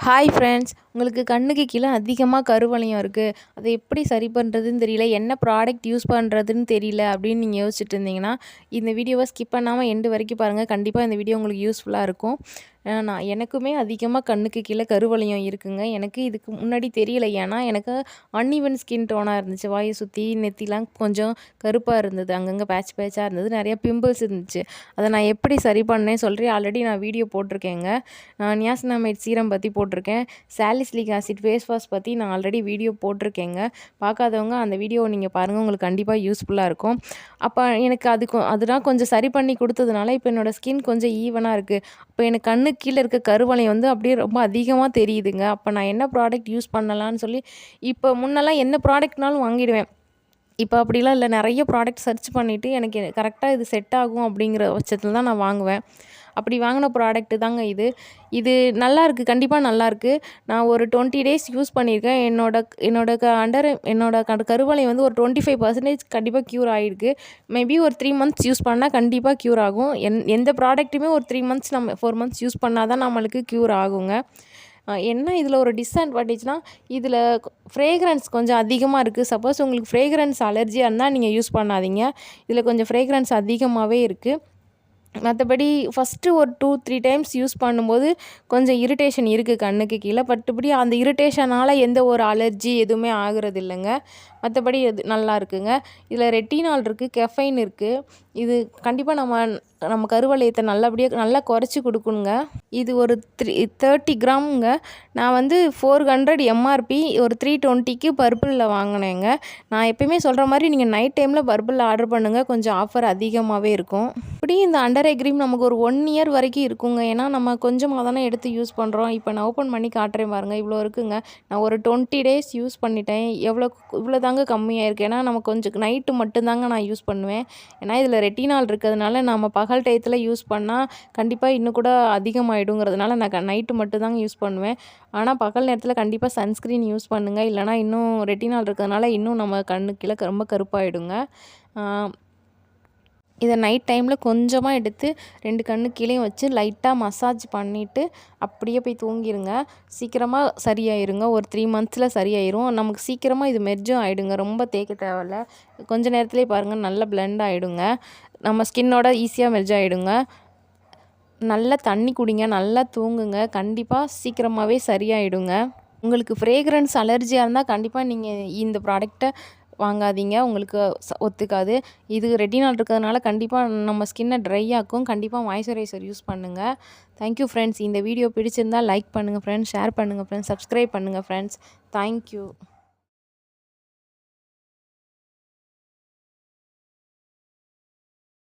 Hi friends, உங்களுக்கு கண்ணுக்கு கீழே அதிகமாக கருவளையம் இருக்குது. அதை எப்படி சரி பண்ணுறதுன்னு தெரியல, என்ன ப்ராடக்ட் யூஸ் பண்ணுறதுன்னு தெரியல அப்படின்னு நீங்கள் யோசிச்சுட்டு இருந்தீங்கன்னா, இந்த வீடியோவை ஸ்கிப் பண்ணாமல் எண்டு வரைக்கும் பாருங்கள். கண்டிப்பாக இந்த வீடியோ உங்களுக்கு யூஸ்ஃபுல்லாக இருக்கும். எனக்குமே அதிகமாக கண்ணுக்கு கீழே கருவளையம் இருக்குங்க. எனக்கு இதுக்கு முன்னாடி தெரியல. ஏன்னா எனக்கு அன்இவன் ஸ்கின் டோனாக இருந்துச்சு. வாயை சுற்றி நெத்திலாம் கொஞ்சம் கருப்பாக இருந்தது. அங்கங்கே பேட்ச் பேட்சாக இருந்தது. நிறையா பிம்பிள்ஸ் இருந்துச்சு. அதை நான் எப்படி சரி பண்ணேன்னு சொல்கிறேன். ஆல்ரெடி நான் வீடியோ போட்டிருக்கேங்க. நியாசினமைட் சீரம் பற்றி போட்டிருக்கேன். சாலிசிலிக் ஆசிட் ஃபேஸ் வாஷ் பற்றி நான் ஆல்ரெடி வீடியோ போட்டிருக்கேங்க. பார்க்காதவங்க அந்த வீடியோவை நீங்கள் பாருங்கள். உங்களுக்கு கண்டிப்பாக யூஸ்ஃபுல்லாக இருக்கும். அப்போ எனக்கு அதெல்லாம் கொஞ்சம் சரி பண்ணி கொடுத்ததுனால இப்போ என்னோடய ஸ்கின் கொஞ்சம் ஈவனாக இருக்குது. அப்போ எனக்கு கண்ணுக்கு கீழே இருக்க கருவளையம் வந்து அப்படியே ரொம்ப அதிகமாக தெரியுதுங்க. அப்போ நான் என்ன ப்ராடக்ட் யூஸ் பண்ணலான்னு சொல்லி இப்போ முன்னெல்லாம் என்ன ப்ராடக்ட்னாலும் வாங்கிடுவேன். இப்போ அப்படிலாம் இல்லை. நிறைய ப்ராடக்ட் சர்ச் பண்ணிவிட்டு எனக்கு கரெக்டாக இது செட் ஆகும் அப்படிங்கிற பட்சத்தில் தான் நான் வாங்குவேன். அப்படி வாங்கின ப்ராடக்ட்டு தாங்க இது. இது நல்லாயிருக்கு, கண்டிப்பாக நல்லாயிருக்கு. நான் ஒரு 20 டேஸ் யூஸ் பண்ணியிருக்கேன். என்னோட கருவளையம் வந்து ஒரு 25% கண்டிப்பாக க்யூர் ஆகிருக்கு. மேபி ஒரு 3 மந்த்ஸ் யூஸ் பண்ணால் கண்டிப்பாக க்யூர் ஆகும். எந்த ப்ராடக்ட்டுமே ஒரு 3 மந்த்ஸ் 4 மந்த்ஸ் யூஸ் பண்ணால் தான் நம்மளுக்கு க்யூர் ஆகுங்க. என்ன இதில் ஒரு டிஸ்அட்வான்டேஜ்னால் இதில் ஃப்ரேக்ரன்ஸ் கொஞ்சம் அதிகமாக இருக்குது. சப்போஸ் உங்களுக்கு ஃப்ரேக்ரன்ஸ் அலர்ஜியாக இருந்தால் நீங்கள் யூஸ் பண்ணாதீங்க. இதில் கொஞ்சம் ஃப்ரேக்ரன்ஸ் அதிகமாகவே இருக்குது. மற்றபடி ஃபஸ்ட்டு ஒரு 2-3 டைம்ஸ் யூஸ் பண்ணும்போது கொஞ்சம் இரிட்டேஷன் இருக்குது கண்ணுக்கு கீழே. மற்றபடி அந்த இரிட்டேஷனால் எந்த ஒரு அலர்ஜி எதுவுமே ஆகிறது இல்லைங்க. மற்றபடி இது நல்லா இருக்குங்க. இதில் ரெட்டினால் இருக்குது, கெஃபைன் இருக்குது. இது கண்டிப்பாக நம்ம கருவளையத்தை நல்லா குறைச்சி கொடுக்கணுங்க. இது ஒரு 30 கிராமுங்க. நான் வந்து 400 எம்ஆர்பி ஒரு 320க்கு பர்பிளில் வாங்கினேங்க. நான் எப்பயுமே சொல்கிற மாதிரி நீங்கள் நைட் டைமில் பர்பிளில் ஆர்டர் பண்ணுங்கள். கொஞ்சம் ஆஃபர் அதிகமாகவே இருக்கும். இப்படி இந்த அண்டர் ஐ க்ரீம் நமக்கு ஒரு 1 இயர் வரைக்கும் இருக்குங்க. ஏன்னா நம்ம கொஞ்சமாக தானே எடுத்து யூஸ் பண்ணுறோம். இப்போ நான் ஓப்பன் பண்ணி காட்டுறேன் பாருங்கள். இவ்வளோ இருக்குங்க. நான் ஒரு 20 டேஸ் யூஸ் பண்ணிட்டேன். இவ்வளோ தாங்க கம்மியாக இருக்குது. ஏன்னா நம்ம கொஞ்சம் நைட்டு மட்டும்தாங்க நான் யூஸ் பண்ணுவேன். ஏன்னா இதில் ரெட்டினால் இருக்கிறதுனால நம்ம பகல் டயத்தில் யூஸ் பண்ணால் கண்டிப்பாக இன்னும் கூட அதிகமாகிடுங்கிறதுனால நான் நைட்டு மட்டும்தாங்க யூஸ் பண்ணுவேன். ஆனால் பகல் நேரத்தில் கண்டிப்பாக சன்ஸ்க்ரீன் யூஸ் பண்ணுங்கள். இல்லைனா இன்னும் ரெட்டினால் இருக்கிறதுனால இன்னும் நம்ம கண்ணு கீழே ரொம்ப கருப்பாகிடுங்க. இதை நைட் டைமில் கொஞ்சமாக எடுத்து 2 கண்ணு கீழேயும் வச்சு லைட்டாக மசாஜ் பண்ணிவிட்டு அப்படியே போய் தூங்கிடுங்க. சீக்கிரமாக சரியாயிருங்க. ஒரு 3 மந்த்ஸில் சரியாயிரும். நமக்கு சீக்கிரமாக இது மெர்ஜும் ஆகிடுங்க. ரொம்ப தேய்க்க தேவையில்ல. கொஞ்ச நேரத்துலேயே பாருங்கள் நல்லா பிளெண்ட் ஆகிடுங்க. நம்ம ஸ்கின்னோட ஈஸியாக மெர்ஜ் ஆகிடுங்க. நல்லா தண்ணி குடிங்க, நல்லா தூங்குங்க. கண்டிப்பாக சீக்கிரமாகவே சரியாயிடுங்க. உங்களுக்கு ஃப்ரேக்ரன்ஸ் அலர்ஜியாக இருந்தால் கண்டிப்பாக நீங்கள் இந்த ப்ராடக்டை வாங்காதீங்க. உங்களுக்கு ஒத்துக்காது. இது ரெட்டினால் இருக்கிறதுனால கண்டிப்பாக நம்ம ஸ்கின்னை ட்ரை ஆக்கும். கண்டிப்பாக மாய்ஸ்சரைசர் யூஸ் பண்ணுங்கள். Thank you friends. இந்த வீடியோ பிடிச்சிருந்தால் லைக் பண்ணுங்கள் ஃப்ரெண்ட்ஸ், ஷேர் பண்ணுங்கள் ஃப்ரெண்ட்ஸ், சப்ஸ்கிரைப் பண்ணுங்கள் ஃப்ரெண்ட்ஸ். தேங்க்யூ.